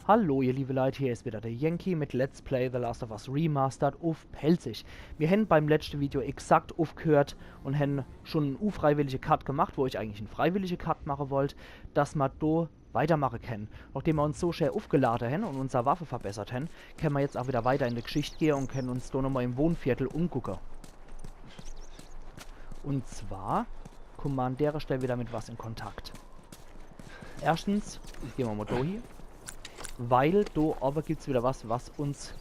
Hallo ihr liebe Leute, hier ist wieder der Yankee mit Let's Play The Last of Us Remastered auf Pelzig. Wir haben beim letzten Video exakt aufgehört und haben schon einen unfreiwilligen Cut gemacht, wo ich eigentlich einen freiwilligen Cut machen wollte, dass wir da weitermachen können. Nachdem wir uns so schön aufgeladen haben und unsere Waffe verbessert haben, können wir jetzt auch wieder weiter in die Geschichte gehen und können uns da nochmal im Wohnviertel umgucken. Und zwar kommen wir an der Stelle wieder mit was in Kontakt. Erstens gehen wir mal da hier. Weil da aber gibt es wieder was, was uns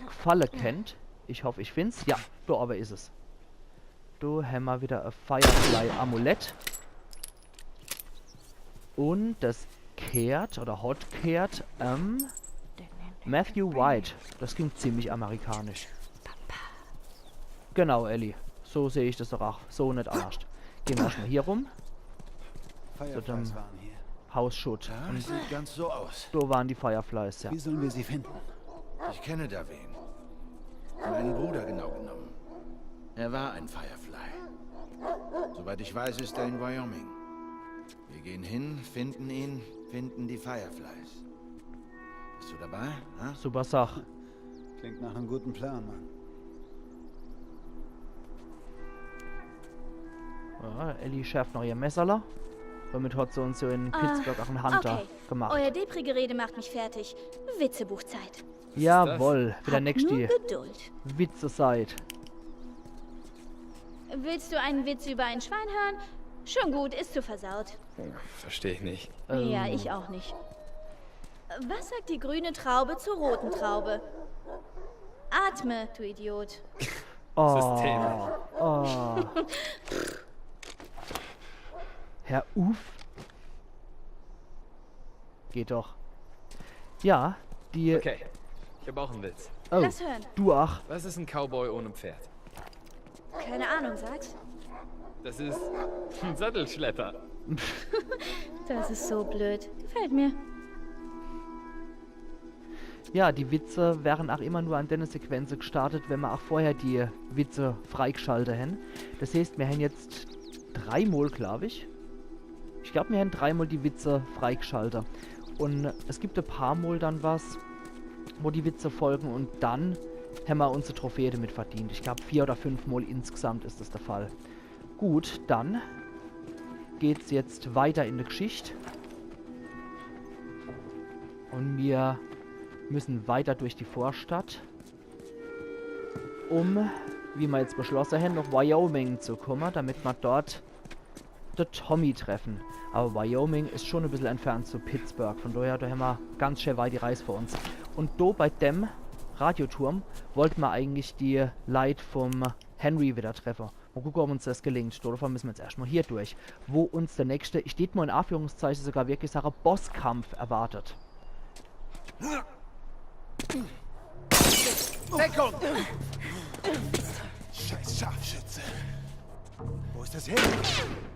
gefallen kennt. Ich hoffe, ich finde es. Ja, da aber ist es. Da haben wir wieder ein Firefly-Amulett. Und das kehrt, oder hot kehrt, Matthew White. Das klingt ziemlich amerikanisch. Genau, Ellie. So sehe ich das doch auch. So nicht anders. Gehen wir erstmal hier rum. Zu dem Hausschutt. Ja, sieht ganz so aus. Da waren die Fireflies, ja. Wie sollen wir sie finden? Ich kenne da wen. Meinen Bruder genau genommen. Er war ein Firefly. Soweit ich weiß, ist er in Wyoming. Wir gehen hin, finden ihn, finden die Fireflies. Bist du dabei? Ha? Super Sache. Klingt nach einem guten Plan, Mann. Ja, Ellie schärft noch ihr Messerler. Damit hat sie uns so in Pittsburgh auch einen Hunter gemacht. Euer Depri-Gerede macht mich fertig. Witzebuchzeit. Jawohl, wieder Habt nächste nur Geduld. Witze-Zeit. Willst du einen Witz über ein Schwein hören? Schon gut, ist zu versaut. Verstehe ich nicht. Ja, ich auch nicht. Was sagt die grüne Traube zur roten Traube? Atme, du Idiot. System. Oh. Herr Uff. Geht doch. Ja, die... Okay, ich habe auch einen Witz. Oh, Lass hören. du ach. Was ist ein Cowboy ohne Pferd? Keine Ahnung, sag's. Das ist ein Sattelschlepper. Das ist so blöd. Gefällt mir. Ja, die Witze wären auch immer nur an der Sequenz gestartet, wenn wir auch vorher die Witze freigeschaltet hätten. Das heißt, wir haben jetzt dreimal, glaube ich. Ich glaube, wir haben dreimal die Witze freigeschaltet. Und es gibt ein paar Mal dann was, wo die Witze folgen und dann haben wir unsere Trophäe damit verdient. Ich glaube, 4 oder 5 Mal insgesamt ist das der Fall. Gut, dann geht's jetzt weiter in der Geschichte. Und wir müssen weiter durch die Vorstadt, um, wie wir jetzt beschlossen haben, nach Wyoming zu kommen, damit wir dort den Tommy treffen. Aber Wyoming ist schon ein bisschen entfernt zu Pittsburgh, von daher da haben wir ganz schön weit die Reise vor uns. Und da bei dem Radioturm wollten wir eigentlich die Leute vom Henry wieder treffen. Mal gucken, ob uns das gelingt. Dafür müssen wir jetzt erstmal hier durch, wo uns der nächste, ich steht mal in Anführungszeichen sogar wirklich Sache, Bosskampf erwartet. Deckung! Scheiß Scharfschütze. Wo ist das hin?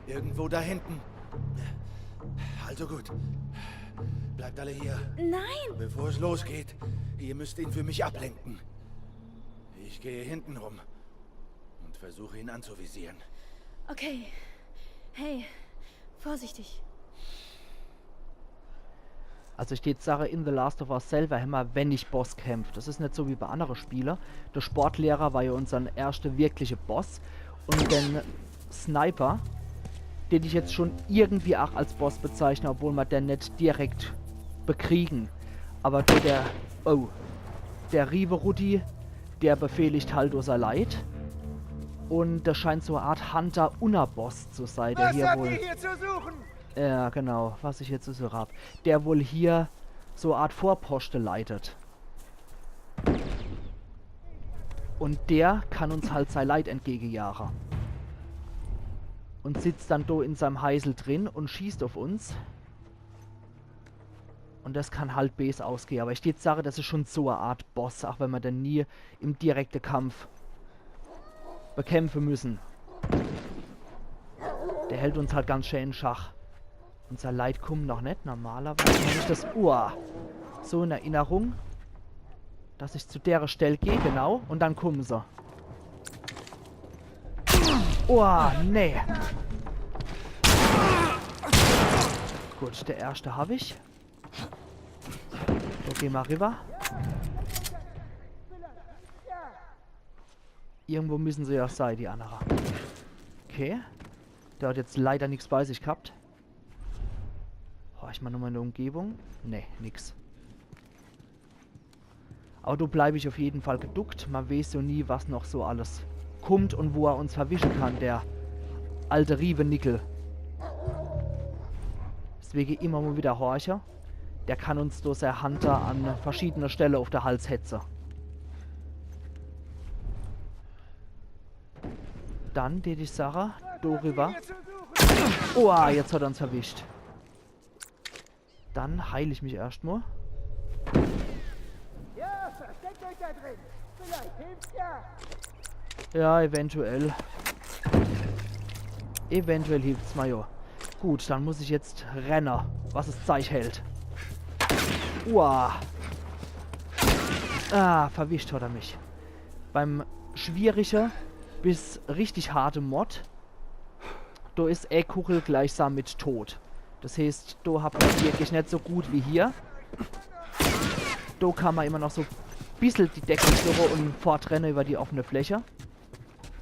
Irgendwo da hinten. Also gut. Bleibt alle hier. Nein! Bevor es losgeht, ihr müsst ihn für mich ablenken. Ich gehe hinten rum und versuche ihn anzuvisieren. Okay. Hey, vorsichtig. Also steht Sache in The Last of Us selber immer, wenn ich Boss kämpft. Das ist nicht so wie bei anderen Spielen. Der Sportlehrer war ja unser erster wirkliche Boss. Und den Sniper, den ich jetzt schon irgendwie auch als Boss bezeichne, obwohl wir den nicht direkt bekriegen. Aber der Rive Rudi, der befehligt halt unser Leid. Und das scheint so eine Art Hunter-Unner-Boss zu sein, der hier wohl... hier zu suchen? Ja, genau, was ich jetzt so hab. Der wohl hier so eine Art Vorposte leitet. Und der kann uns halt sein Leid entgegenjagen. Und sitzt dann da in seinem Heisel drin und schießt auf uns. Und das kann halt bes ausgehen. Aber ich steht Sache, das ist schon so eine Art Boss, auch wenn wir dann nie im direkten Kampf bekämpfen müssen. Der hält uns halt ganz schön in Schach. Unser Leid kommt noch nicht. Normalerweise habe ich das so in Erinnerung, dass ich zu der Stelle gehe, genau, und dann kommen sie. Nee. Gut, der erste habe ich. Da Geh mal rüber. Irgendwo müssen sie ja sein, die anderen. Okay. Der hat jetzt leider nichts bei sich gehabt. Oh, ich mal nochmal in der Umgebung. Ne, nix. Aber da bleibe ich auf jeden Fall geduckt. Man weiß so nie, was noch so alles kommt und wo er uns verwischen kann, der alte Rievenickel. Deswegen immer mal wieder horcher. Der kann uns durch der Hunter an verschiedener Stellen auf der Hals hetzen. Dann, die Sache, da rüber. Oh, jetzt hat er uns erwischt. Dann heile ich mich erstmal. Ja, versteckt euch da drin. Vielleicht hilft's ja. Ja, eventuell. Eventuell hilft's mal, ja. Gut, dann muss ich jetzt rennen, was es Zeug hält. Uah. Ah, verwischt hat er mich. Beim schwierigen bis richtig harte Mod, da ist Kuchel gleichsam mit Tod. Das heißt, da hat man wirklich nicht so gut wie hier. Da kann man immer noch so ein bisschen die Decke suchen und fortrennen über die offene Fläche.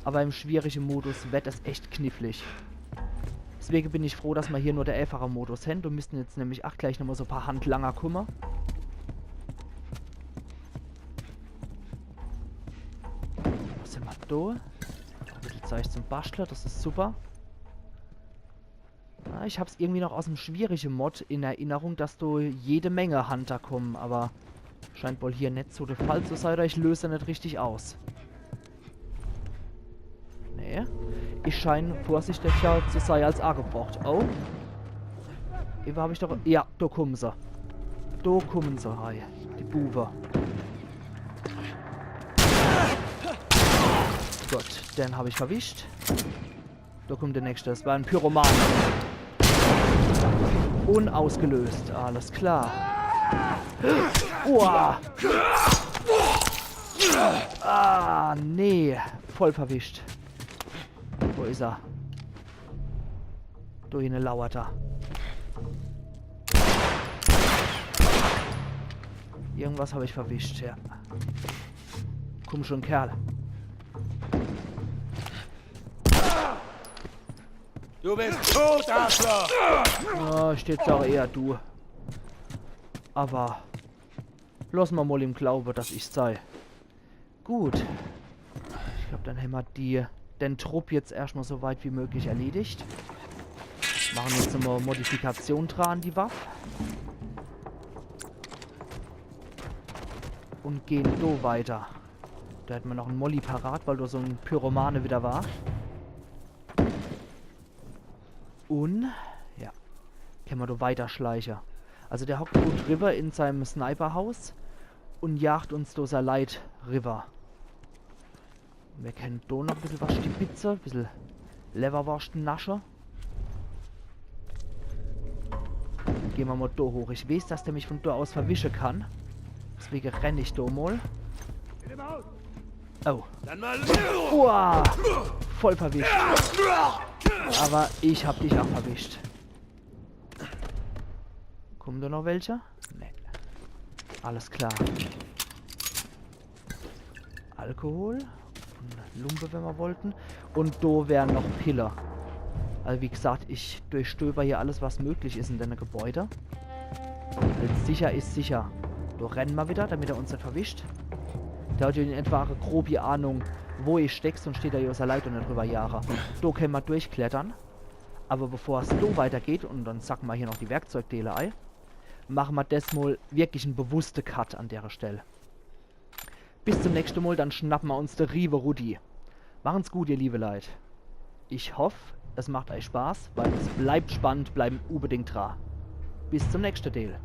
Aber im schwierigen Modus wird das echt knifflig. Deswegen bin ich froh, dass wir hier nur der einfache Modus haben. Da müssten jetzt nämlich auch gleich nochmal so ein paar Handlanger kommen. Was sind wir da? Ein bisschen Zeug zum Bastler, das ist super. Ja, ich habe es irgendwie noch aus dem schwierigen Mod in Erinnerung, dass da jede Menge Hunter kommen, aber scheint wohl hier nicht so der Fall zu sein, oder ich löse nicht richtig aus. Nee. Ich scheine vorsichtiger zu sein als angebracht. Oh. Eben habe ich doch... Ja, da kommen sie. Da kommen sie, hey. Die Buwe. Gut, den habe ich verwischt. Da kommt der nächste. Das war ein Pyroman. Unausgelöst. Alles klar. Uah. Ah, nee. Voll verwischt. Wo ist er? Da hinten lauert er. Irgendwas habe ich verwischt, ja. Komm schon, Kerl. Du bist tot, Arschloch! Ja, steht da eher du. Aber lass mal im Glaube, dass ich sei. Gut. Ich glaube, dann haben wir den Trupp jetzt erstmal so weit wie möglich erledigt. Machen jetzt nochmal Modifikation dran, die Waffe. Und gehen so weiter. Da hätten wir noch einen Molly parat, weil da so ein Pyromane wieder war. Und, ja, können wir da weiter schleichen. Also der hockt gut River in seinem Sniperhaus und jagt uns da sein Leid River. Wir kennen da noch ein bisschen was Stibitze, ein bisschen Leverwurst Nasche. Gehen wir mal da hoch. Ich weiß, dass der mich von da aus verwischen kann. Deswegen renne ich da mal. Oh. Uah, voll verwischt. Aber ich hab dich auch verwischt. Kommen da noch welche? Nee. Alles klar. Alkohol. Und Lumpe, wenn wir wollten. Und da wären noch Piller. Also wie gesagt, ich durchstöber hier alles, was möglich ist in deinem Gebäude. Weil sicher ist sicher. Da rennen wir wieder, damit er uns nicht verwischt. Der hat ja in etwa eine grobe Ahnung, wo ich stecke, sonst steht er ja aus der Leitung nicht drüber Jahre. Da können wir durchklettern. Aber bevor es so weitergeht, und dann sacken wir hier noch die Werkzeugteile ein, machen wir das mal wirklich einen bewussten Cut an der Stelle. Bis zum nächsten Mal, dann schnappen wir uns der Rive Rudi. Machen's gut, ihr liebe Leute. Ich hoffe, es macht euch Spaß, weil es bleibt spannend, bleiben unbedingt dran. Bis zum nächsten Teil.